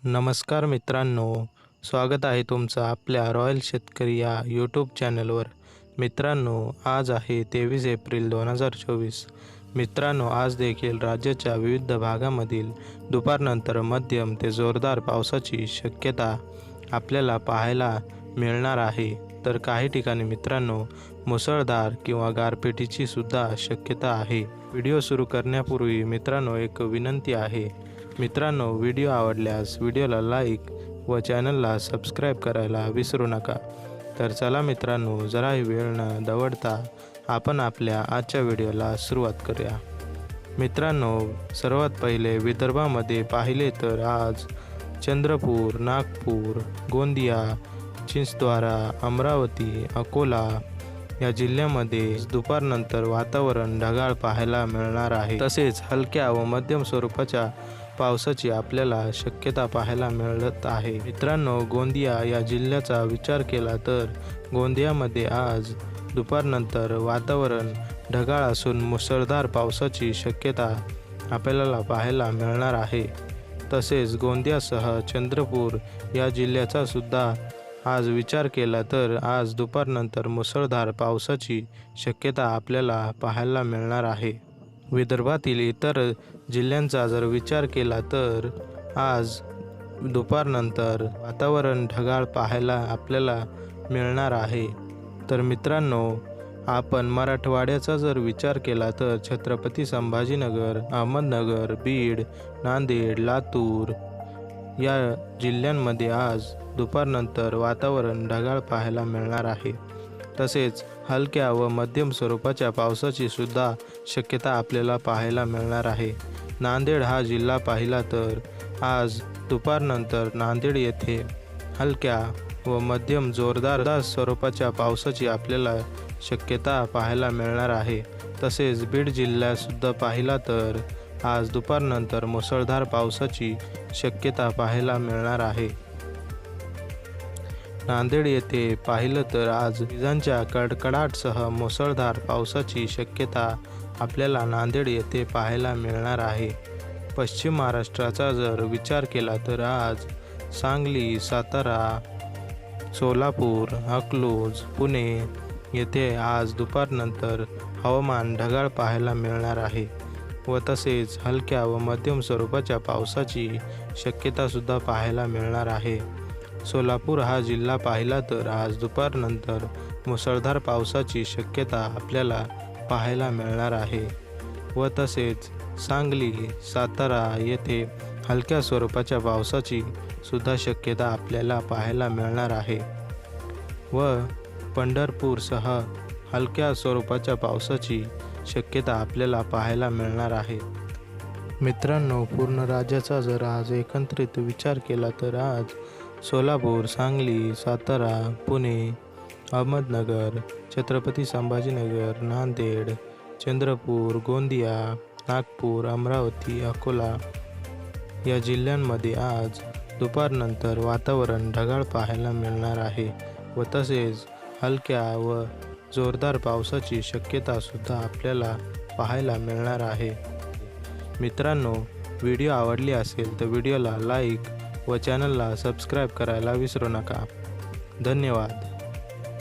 नमस्कार मित्रांनो, स्वागत आहे तुमचं आपल्या रॉयल शेतकरी या यूट्यूब चॅनलवर। मित्रांनो, आज आहे 23 एप्रिल 2024। मित्रांनो, आज देखील राज्याच्या विविध भागामधील दुपारनंतर मध्यम ते जोरदार पावसाची शक्यता आपल्याला पाहायला मिळणार आहे। तर काही ठिकाणी मित्रांनो मुसळधार किंवा गारपिटीची सुद्धा शक्यता आहे। व्हिडिओ सुरू करण्यापूर्वी मित्रांनो एक विनंती आहे। मित्रांनो, व्हिडिओ आवडल्यास व्हिडिओला लाईक व चॅनलला सबस्क्राईब करायला विसरू नका। तर चला मित्रांनो, जराही वेळ न दवडता आपण आपल्या आजच्या व्हिडिओला सुरुवात करूया। मित्रांनो, सर्वात पहिले विदर्भामध्ये पाहिले तर आज चंद्रपूर, नागपूर, गोंदिया, चिंचद्वारा, अमरावती, अकोला या जिल्ह्यामध्ये दुपारनंतर वातावरण ढगाळ पाहायला मिळणार आहे। तसेच हलक्या व मध्यम स्वरूपाच्या पावसाची आपल्याला शक्यता पाहायला मिळत आहे। मित्रांनो, गोंदिया या जिल्ह्याचा विचार केला तर गोंदियामध्ये आज दुपारनंतर वातावरण ढगाळ असून मुसळधार पावसाची शक्यता आपल्याला पाहायला मिळणार आहे। तसेच गोंदियासह चंद्रपूर या जिल्ह्याचा सुद्धा आज विचार केला तर आज दुपारनंतर मुसळधार पावसाची शक्यता आपल्याला पाहायला मिळणार आहे। विदर्भातील इतर जिल्ह्यांचा जर विचार केला तर आज दुपारनंतर वातावरण ढगाळ पाहायला आपल्याला मिळणार आहे। तर मित्रांनो, आपण मराठवाड्याचा जर विचार केला तर छत्रपती संभाजीनगर, अहमदनगर, बीड, नांदेड, लातूर या जिल्ह्यांमध्ये आज दुपारनंतर वातावरण ढगाळ पाहायला मिळणार आहे। तसेच हलक्या व मध्यम स्वरूपाच्या पावसाची सुद्धा शक्यता आपल्याला पाहायला मिळणार आहे। नांदेड हा जिल्हा पाहिला तर आज दुपारनंतर नांदेड येथे हलक्या व मध्यम जोरदार स्वरूपाच्या पावसाची आपल्याला शक्यता पाहायला मिळणार आहे। तसेच बीड जिल्ह्यात सुद्धा पाहिला तर आज दुपारनंतर मुसळधार पावसाची शक्यता पाहायला मिळणार आहे। नांदेड येथे पाहिलं तर आज विजांच्या कडकडाटसह मुसळधार पावसाची शक्यता आपल्याला नांदेड येथे पाहायला मिळणार आहे। पश्चिम महाराष्ट्राचा जर विचार केला तर आज सांगली, सातारा, सोलापूर, अकलूज, पुणे येथे आज दुपारनंतर हवामान ढगाळ पाहायला मिळणार आहे व तसेच हलक्या व मध्यम स्वरूपाच्या पावसाची शक्यता सुद्धा पाहायला मिळणार आहे। सोलापूर हा जिल्हा पाहिला तर आज दुपारनंतर मुसळधार पावसाची शक्यता आपल्याला पाहायला मिळणार आहे व तसेच सांगली, सातारा येथे हलक्या स्वरूपाच्या पावसाची सुद्धा शक्यता आपल्याला पाहायला मिळणार आहे व पंढरपूरसह हलक्या स्वरूपाच्या पावसाची शक्यता आपल्याला पाहायला मिळणार आहे। मित्रांनो, पूर्ण राज्याचा जर आज एकत्रित विचार केला तर आज सोलापूर, सांगली, सातारा, पुणे, अहमदनगर, छत्रपती संभाजीनगर, नांदेड, चंद्रपूर, गोंदिया, नागपूर, अमरावती, अकोला या जिल्ह्यांमध्ये आज दुपारनंतर वातावरण ढगाळ पाहायला मिळणार आहे व तसेच हलक्या व जोरदार पावसाची शक्यता सुद्धा आपल्याला पाहायला मिळणार आहे। मित्रांनो, व्हिडिओ आवडली असेल तर व्हिडिओला लाईक व चॅनलला सबस्क्राईब करायला विसरू नका। धन्यवाद।